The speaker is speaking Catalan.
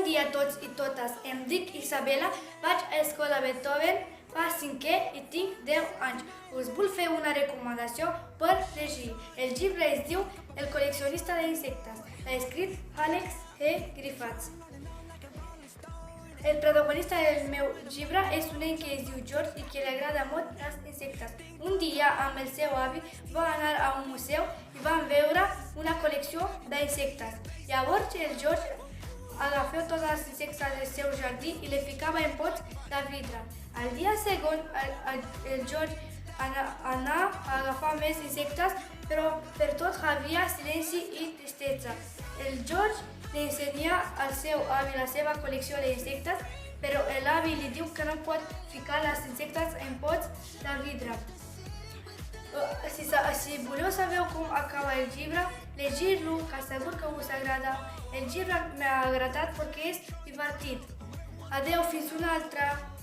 dia a tots i totes, em dic Isabela, vaig a escola Beethoven, fa 5è i tinc 10 anys. Us vull fer una recomanació per llegir. El llibre es diu El col·leccionista d'insectes. L'ha escrit Alex G. Griffiths. El protagonista del meu llibre és un nen que es diu George i que li agrada molt els insectes. Un dia, amb el seu avi, va anar a un museu i van veure una col·lecció d'insectes. Llavors, el George agafava tots els insectes del seu jardí i li ficava en pots de vidre. Al dia següent, el George anà a agafar més insectes, però per tot hi havia silenci i tristesa. El George li ensenya al seu avi la seva col·lecció d'insectes, però l'avi li diu que no pot ficar els insectes en pots de vidre. Si voleu saber com acaba el llibre, llegir-lo, que segur que us agrada. El llibre m'ha agradat perquè és divertit. Adeu, fins una altra!